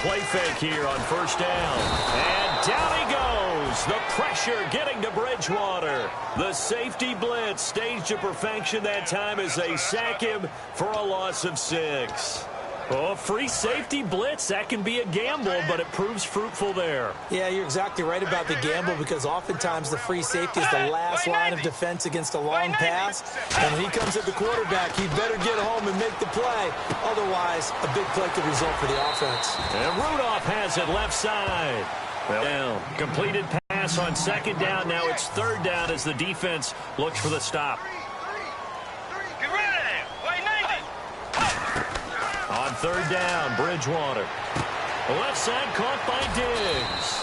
play fake here on first down. And down he goes. The pressure getting to Bridgewater. The safety blitz staged to perfection that time as they sack him for a loss of 6. Oh, free safety blitz, that can be a gamble, but it proves fruitful there. Yeah, you're exactly right about the gamble because oftentimes the free safety is the last line of defense against a long pass. And when he comes at the quarterback, he better get home and make the play. Otherwise, a big play could result for the offense. And Rudolph has it left side. Down. Completed pass on second down. Now it's third down as the defense looks for the stop. On third down, Bridgewater. Left side caught by Diggs.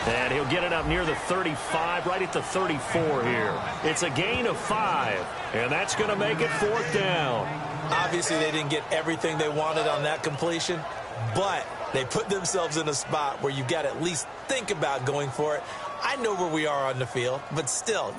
And he'll get it up near the 35, right at the 34 here. It's a gain of 5, and that's going to make it fourth down. Obviously, they didn't get everything they wanted on that completion, but they put themselves in a spot where you got to at least think about going for it. I know where we are on the field, but still.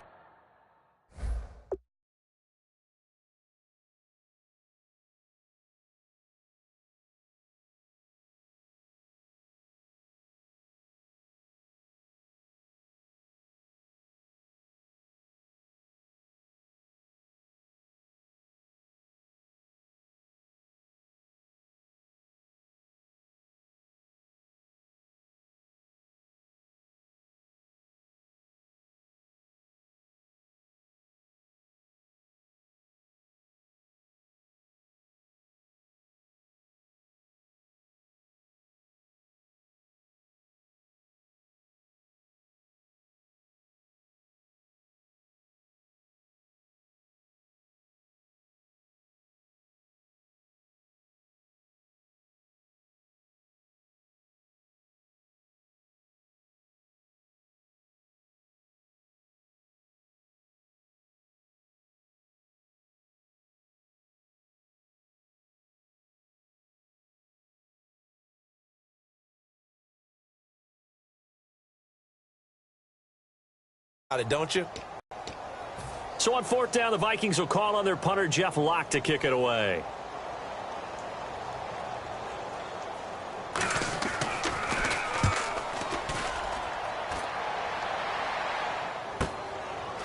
Don't you? So on fourth down, the Vikings will call on their punter, Jeff Locke, to kick it away.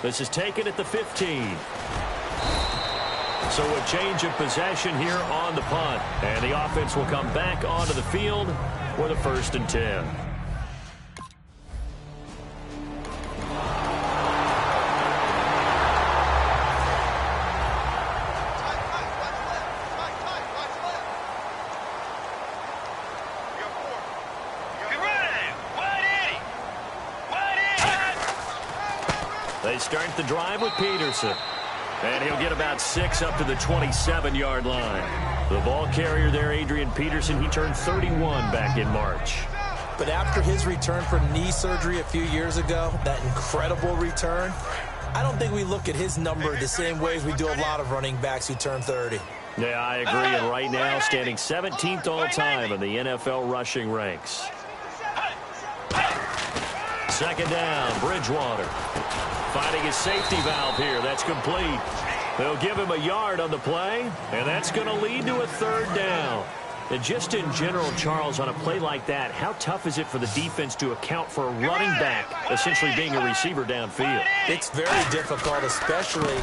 This is taken at the 15. So a change of possession here on the punt. And the offense will come back onto the field for the 1st and 10. They start the drive with Peterson. And he'll get about 6 up to the 27-yard line. The ball carrier there, Adrian Peterson, he turned 31 back in March. But after his return from knee surgery a few years ago, that incredible return, I don't think we look at his number the same way as we do a lot of running backs who turn 30. Yeah, I agree. And right now, standing 17th all-time in the NFL rushing ranks. Second down, Bridgewater. Finding his safety valve here. That's complete. They'll give him a yard on the play, and that's going to lead to a third down. And just in general, Charles, on a play like that, how tough is it for the defense to account for a running back essentially being a receiver downfield? It's very difficult, especially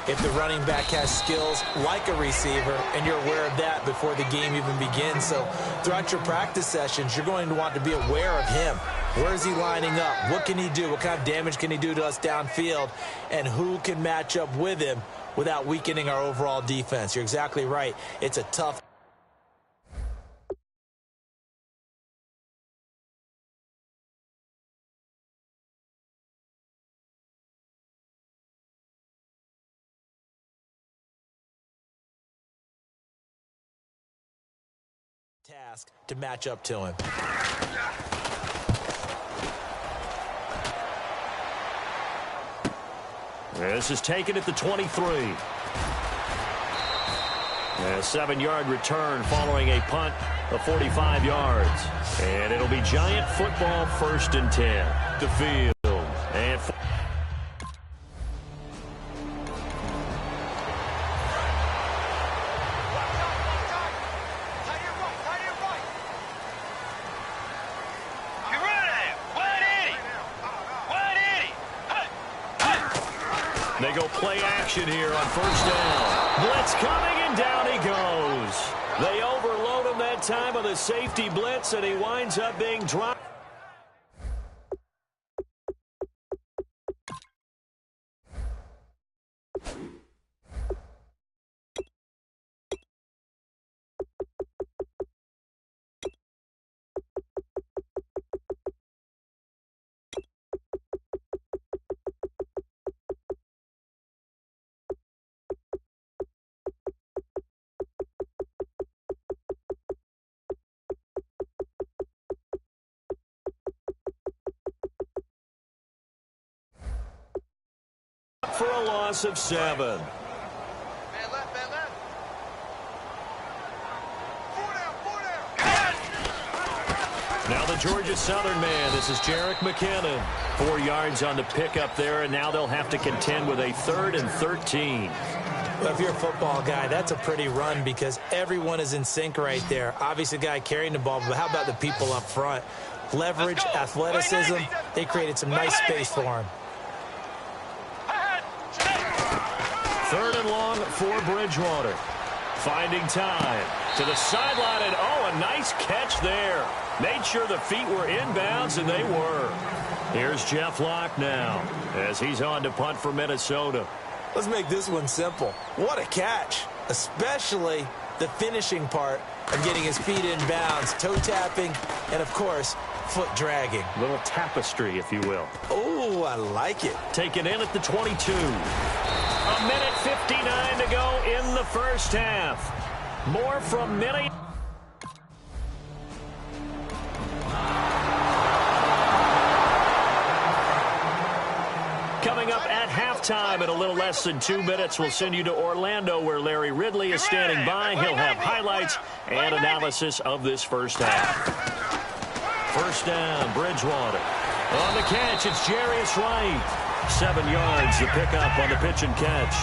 if the running back has skills like a receiver, and you're aware of that before the game even begins. So throughout your practice sessions, you're going to want to be aware of him. Where is he lining up? What can he do? What kind of damage can he do to us downfield? And who can match up with him without weakening our overall defense? You're exactly right. It's a tough task to match up to him. This is taken at the 23. A 7-yard return following a punt of 45 yards. And it'll be Giant football, 1st and 10. The field. And They go play action here on first down. Blitz coming, and down he goes. They overload him that time with a safety blitz, and he winds up being dropped. For a loss of 7. Man left, man left. 4 down. Now the Georgia Southern man. This is Jerick McKinnon. 4 yards on the pickup there, and now they'll have to contend with a 3rd and 13. Well, if you're a football guy, that's a pretty run because everyone is in sync right there. Obviously, the guy carrying the ball, but how about the people up front? Leverage, athleticism, they created some nice space for him. 3rd and long for Bridgewater. Finding time to the sideline, and oh, a nice catch there. Made sure the feet were inbounds, and they were. Here's Jeff Locke now as he's on to punt for Minnesota. Let's make this one simple. What a catch, especially the finishing part of getting his feet in bounds, toe tapping, and, of course, foot dragging. Little tapestry, if you will. Oh, I like it. Taken in at the 22. A minute 59 to go in the first half. More from Minnie. Coming up at halftime in a little less than 2 minutes, we'll send you to Orlando where Larry Ridley is standing by. He'll have highlights and analysis of this first half. First down, Bridgewater. On the catch, it's Jarius Wright. 7 yards, the pickup on the pitch and catch.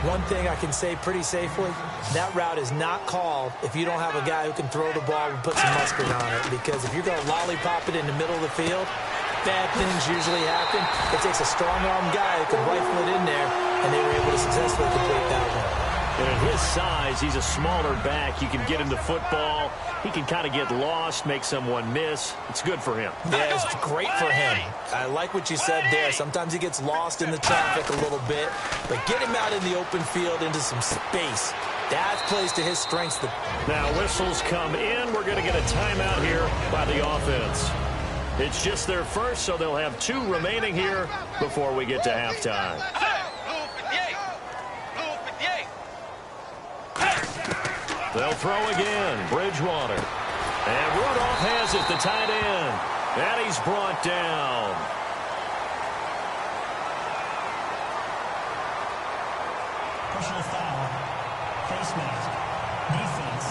One thing I can say pretty safely, that route is not called if you don't have a guy who can throw the ball and put some mustard on it. Because if you're going to lollipop it in the middle of the field, bad things usually happen. It takes a strong-arm guy who can rifle it in there, and they were able to successfully complete that one. And at his size, he's a smaller back. You can get him the football. He can kind of get lost, make someone miss. It's good for him. Yeah, it's great for him. I like what you said there. Sometimes he gets lost in the traffic a little bit, but get him out in the open field into some space. That plays to his strengths. Now whistles come in. We're going to get a timeout here by the offense. It's just their first, so they'll have 2 remaining here before we get to halftime. They'll throw again. Bridgewater. And Rudolph has it, the tight end. And he's brought down. Personal foul. Face mask. Defense.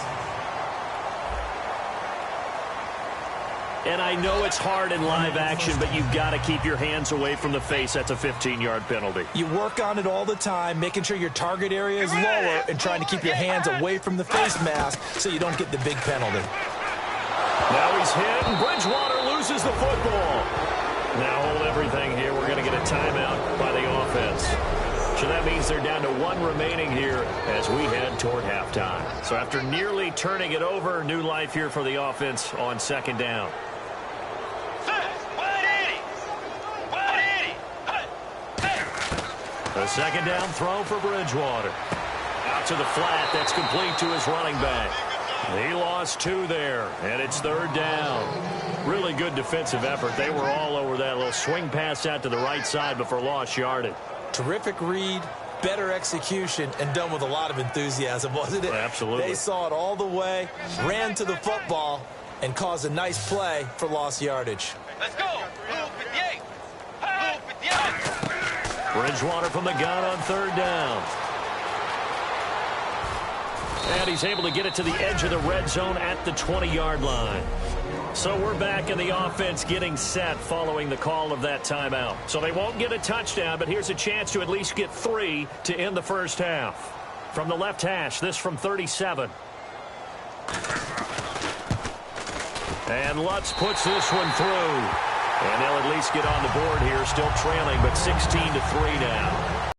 And I know it's hard in live action, but you've got to keep your hands away from the face. That's a 15-yard penalty. You work on it all the time, making sure your target area is lower and trying to keep your hands away from the face mask so you don't get the big penalty. Now he's hit, and Bridgewater loses the football. Now hold everything here. We're going to get a timeout by the offense. So that means they're down to 1 remaining here as we head toward halftime. So after nearly turning it over, new life here for the offense on second down. A second down throw for Bridgewater. Out to the flat. That's complete to his running back. He lost 2 there, and it's 3rd down. Really good defensive effort. They were all over that little swing pass out to the right side before lost yardage. Terrific read, better execution, and done with a lot of enthusiasm, wasn't it? Absolutely. They saw it all the way, ran to the football, and caused a nice play for lost yardage. Let's go. Blue 58. Blue 58. Bridgewater from the gun on 3rd down. And he's able to get it to the edge of the red zone at the 20-yard line. So we're back in the offense getting set following the call of that timeout. So they won't get a touchdown, but here's a chance to at least get 3 to end the first half. From the left hash, this from 37. And Lutz puts this one through. And they'll at least get on the board here, still trailing, but 16-3 now.